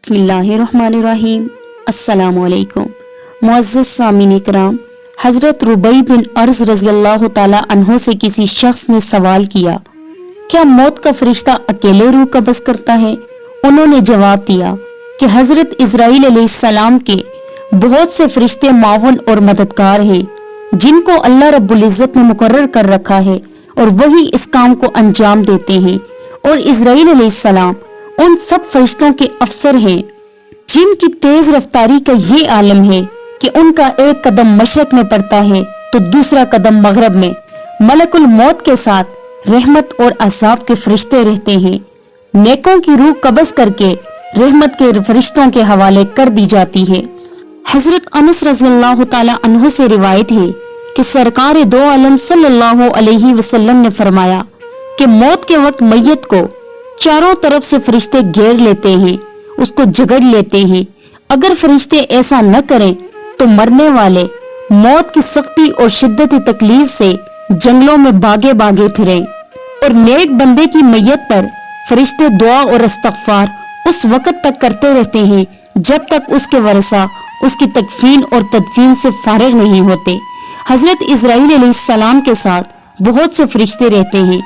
बिस्मिल्लाहिर्रहमानिर्रहीम। अस्सलामु अलैकुम। मुअज़्ज़ज़ सामीन इकराम, हज़रत रुबई बिन अर्ज़ रज़ियल्लाहु ताला अन्हो से किसी शख्स ने सवाल किया, क्या मौत का फरिश्ता अकेले रूह कब्ज़ करता है? उन्होंने जवाब दिया कि हज़रत इज़राइल अलैहिस्सलाम के बहुत से फरिश्ते मावन और मददगार हैं, जिनको अल्लाह रब्बुल इज़्ज़त ने मुकर्रर कर रखा है और वही इस काम को अंजाम देते हैं। और इज़राइल अलैहिस्सलाम उन सब फरिश्तों के अफसर हैं जिनकी तेज रफ्तारी का ये आलम है कि उनका एक कदम मशरक में पड़ता है तो दूसरा कदम मगरब में। मलकुल मौत के साथ रहमत और अज़ाब के फरिश्ते रहते हैं। नेकों की रूह कब्ज़ करके रहमत के फरिश्तों के हवाले कर दी जाती है। हजरत अनस रज़ियल्लाहु ताला अन्हु से रिवायत है कि सरकार दो आलम सल्लल्लाहु अलैहि वसल्लम ने फरमाया कि मौत के वक्त मैयत को चारों तरफ से फरिश्ते घेर लेते हैं, उसको जकड़ लेते हैं। अगर फरिश्ते ऐसा न करें तो मरने वाले मौत की सख्ती और शिद्दत तकलीफ से जंगलों में भागे भागे फिरें। और नेक बंदे की मैयत पर फरिश्ते दुआ और इस्तग़फ़ार उस वक़्त तक करते रहते हैं जब तक उसके वरसा उसकी तकफीन और तदफीन से फारिग नहीं होते। हजरत इज़राइल अलैहिस्सलाम के साथ बहुत से फरिश्ते रहते हैं।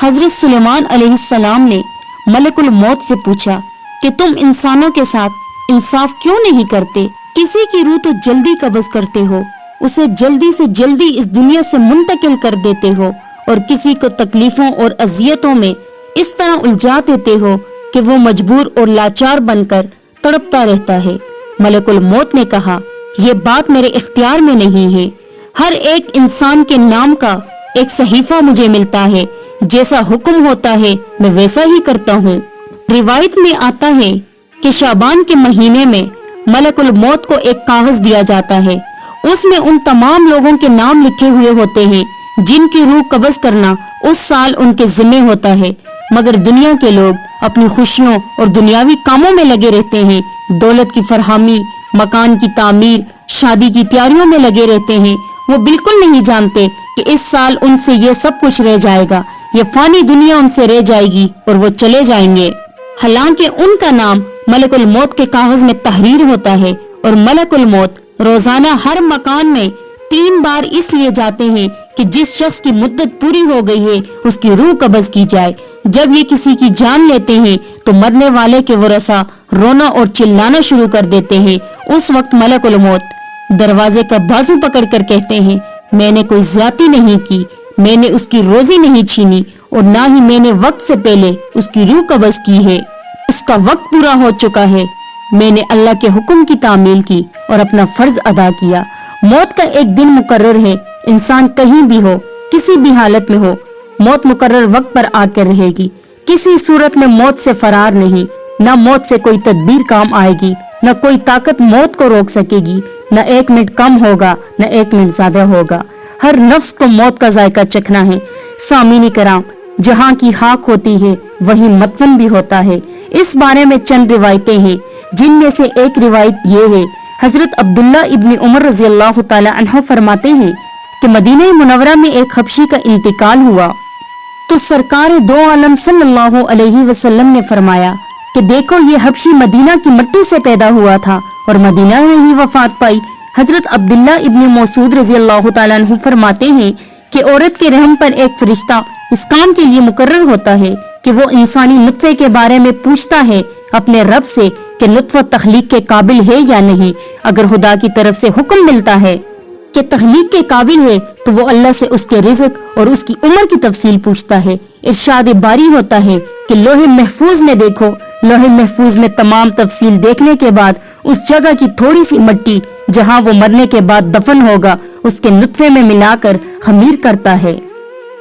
हजरत सुलेमान अलैहिस्सलाम ने मलकुल मौत से पूछा कि तुम इंसानों के साथ इंसाफ क्यों नहीं करते? किसी की रूह तो जल्दी कब्ज़ करते हो, उसे जल्दी से जल्दी इस दुनिया से मुंतकिल कर देते हो, और किसी को तकलीफों और अजियतों में इस तरह उलझा देते हो कि वो मजबूर और लाचार बनकर तड़पता रहता है। मलकुल मौत ने कहा, ये बात मेरे इख्तियार में नहीं है। हर एक इंसान के नाम का एक सहीफा मुझे मिलता है, जैसा हुक्म होता है मैं वैसा ही करता हूँ। रिवायत में आता है कि शाबान के महीने में मलकुल मौत को एक कागज दिया जाता है, उसमें उन तमाम लोगों के नाम लिखे हुए होते हैं जिनकी रूह कब्ज़ करना उस साल उनके जिम्मे होता है। मगर दुनिया के लोग अपनी खुशियों और दुनियावी कामों में लगे रहते हैं, दौलत की फरहमी, मकान की तामीर, शादी की तैयारियों में लगे रहते हैं। वो बिल्कुल नहीं जानते कि इस साल उनसे ये सब कुछ रह जाएगा, ये फानी दुनिया उनसे रह जाएगी और वो चले जाएंगे। हालांकि उनका नाम मलकुल मौत के कागज में तहरीर होता है और मलकुल मौत रोजाना हर मकान में 3 बार इसलिए जाते हैं कि जिस शख्स की मुद्दत पूरी हो गई है उसकी रूह कब्ज़ की जाए। जब ये किसी की जान लेते हैं तो मरने वाले के वरसा रोना और चिल्लाना शुरू कर देते हैं। उस वक्त मलकुल मौत दरवाजे का बाजू पकड़कर कहते हैं, मैंने कोई ज्यादती नहीं की, मैंने उसकी रोजी नहीं छीनी और ना ही मैंने वक्त से पहले उसकी रूह कब्ज़ की है। उसका वक्त पूरा हो चुका है। मैंने अल्लाह के हुक्म की तामील की और अपना फर्ज अदा किया। मौत का एक दिन मुकर्रर है, इंसान कहीं भी हो, किसी भी हालत में हो, मौत मुकर्रर वक्त पर आकर रहेगी। किसी सूरत में मौत से फरार नहीं। न मौत से कोई तदबीर काम आएगी, न कोई ताकत मौत को रोक सकेगी। न 1 मिनट कम होगा, न 1 मिनट ज्यादा होगा। हर नफ्स को मौत का जायका चखना है। सामीन कराम, जहाँ की खाक होती है वहीं मतवन भी होता है। इस बारे में चंद रिवायतें हैं, जिनमें से एक रिवायत ये है, हजरत अब्दुल्ला इब्न उमर रज़ियल्लाहु ताला अन्हु फरमाते हैं कि मदीना मुनव्वरा में एक हबशी का इंतकाल हुआ तो सरकार दो आलम सल्लल्लाहु अलैहि वसल्लम ने फरमाया कि देखो, ये हबशी मदीना की मिट्टी से पैदा हुआ था और मदीना में ही वफात पाई। हजरत अब्दुल्ला इब्न मसूद रज़ियल्लाहु ताला अन्हु फरमाते हैं कि औरत के रहम पर एक फरिश्ता इस काम के लिए मुकर्रर होता है कि वो इंसानी नुत्फे के बारे में पूछता है अपने रब से कि नुत्फा तख्लीक के काबिल है या नहीं। अगर खुदा की तरफ से हुक्म मिलता है कि तख्लीक के काबिल है तो वो अल्लाह से उसके रिज़्क और उसकी उम्र की तफसील पूछता है। इरशाद बारी होता है कि लोहे महफूज में देखो। लोहे महफूज में तमाम तफसील देखने के बाद उस जगह की थोड़ी सी मिट्टी जहाँ वो मरने के बाद दफन होगा उसके नुत्फे में मिलाकर खमीर करता है।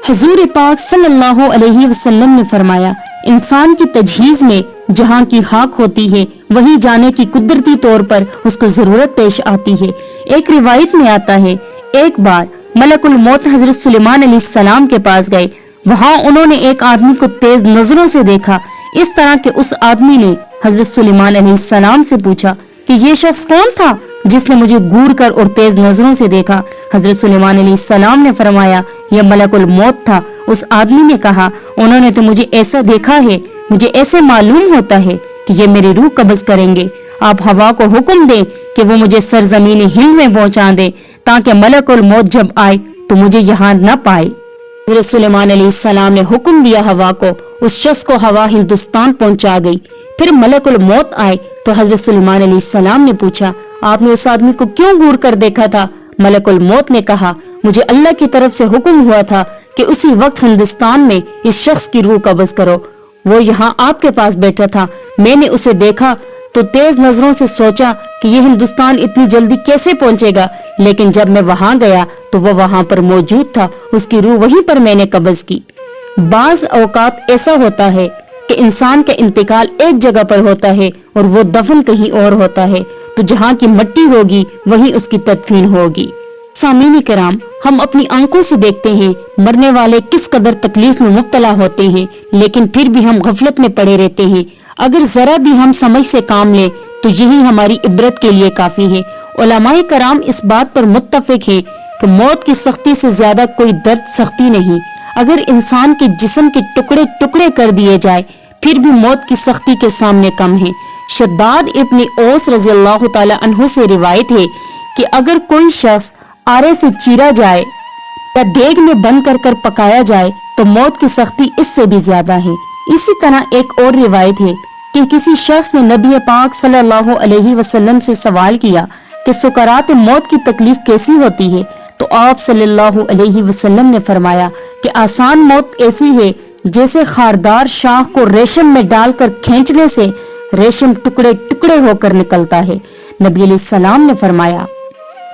हुजूर पाक सल्लल्लाहु अलैहि वसल्लम ने फरमाया, इंसान की तजहीज में जहाँ की खाक होती है वहीं जाने की कुदरती तौर पर उसको जरूरत पेश आती है। एक रिवायत में आता है, एक बार मलकुल मौत हजरत सुलेमान अलैहिस्सलाम के पास गए। वहाँ उन्होंने एक आदमी को तेज नजरों से देखा। इस तरह के उस आदमी ने हजरत सुलेमान अलैहिस्सलाम से पूछा कि ये शख्स कौन था जिसने मुझे घूर कर और तेज नजरों से देखा? हजरत सुलेमान अलैहिस्सलाम ने फरमाया, यह मलकुल मौत था। उस आदमी ने कहा, उन्होंने तो मुझे ऐसा देखा है, मुझे ऐसे मालूम होता है کہ یہ میری रूह कब्ज करेंगे। आप हवा को हुक्म दें कि वो मुझे सरजमीन हिंद में पहुंचा दे ताकि मलकुल मौत जब आए तो मुझे यहाँ न पाए। हज़रत सुलेमान अलैहिस्सलाम ने हुक्म दिया हवा को, उस शख्स को हवा हिंदुस्तान पहुंचा गई। फिर मलकुल मौत आए तो हज़रत सुलेमान अलैहिस्सलाम ने पूछा, आपने उस आदमी को क्यों घूर कर देखा था? मलकुल मौत ने कहा, मुझे अल्लाह की तरफ से हुक्म हुआ था कि उसी वक्त हिंदुस्तान में इस शख्स की रूह कब्ज करो। वो यहाँ आपके पास बैठा था, मैंने उसे देखा तो तेज नजरों से सोचा कि ये हिंदुस्तान इतनी जल्दी कैसे पहुंचेगा, लेकिन जब मैं वहां गया तो वो वहां पर मौजूद था, उसकी रूह वहीं पर मैंने कब्ज की। बाज औकात ऐसा होता है कि इंसान का इंतकाल एक जगह पर होता है और वो दफन कहीं और होता है, तो जहाँ की मिट्टी होगी वहीं उसकी तदफीन होगी। सामीन कराम, हम अपनी आंखों से देखते हैं मरने वाले किस कदर तकलीफ में मुब्तला होते हैं, लेकिन फिर भी हम गफलत में पड़े रहते हैं। अगर जरा भी हम समझ से काम लें तो यही हमारी इबरत के लिए काफी है। उलमाए कराम इस बात पर मुत्तफिक है कि मौत की सख्ती से ज्यादा कोई दर्द सख्ती नहीं। अगर इंसान के जिस्म के टुकड़े टुकड़े कर दिए जाए फिर भी मौत की सख्ती के सामने कम है। शद्दाद इब्न औस रज़ी अल्लाह ताला अन्हु से रिवायत है कि अगर कोई शख्स आरे से चीरा जाए या देग में बंद कर पकाया जाए तो मौत की सख्ती इससे भी ज्यादा है। इसी तरह एक और रिवायत है कि किसी शख्स ने नबी पाक सल्लल्लाहु अलैहि वसल्लम से सवाल किया कि सुकरात मौत की तकलीफ कैसी होती है, तो आप सल्लल्लाहु अलैहि वसल्लम ने फरमाया कि आसान मौत ऐसी है जैसे खारदार शाख को रेशम में डालकर खींचने से रेशम टुकड़े टुकड़े होकर निकलता है। नबी अलैहिस्सलाम ने फरमाया,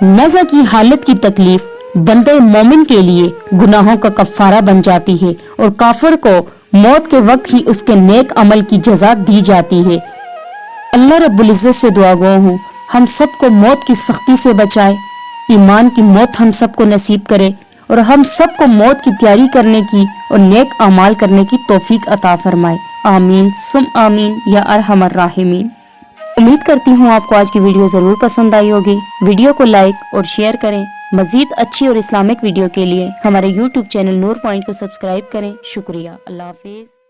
नज़ा की हालत की तकलीफ बंदे मोमिन के लिए गुनाहों का कफारा बन जाती है और काफिर को मौत के वक्त ही उसके नेक अमल की जजा दी जाती है। अल्लाह रब्बुल इज्जत से दुआ गो हूँ हम सबको मौत की सख्ती से बचाए, ईमान की मौत हम सबको नसीब करे और हम सबको मौत की तैयारी करने की और नेक अमाल करने की तौफीक अता फरमाए। आमीन सुम आमीन या अरहमर राहिमीन। उम्मीद करती हूँ आपको आज की वीडियो जरूर पसंद आई होगी। वीडियो को लाइक और शेयर करें। मजीद अच्छी और इस्लामिक वीडियो के लिए हमारे YouTube चैनल नूर पॉइंट को सब्सक्राइब करें। शुक्रिया। अल्लाह हाफिज।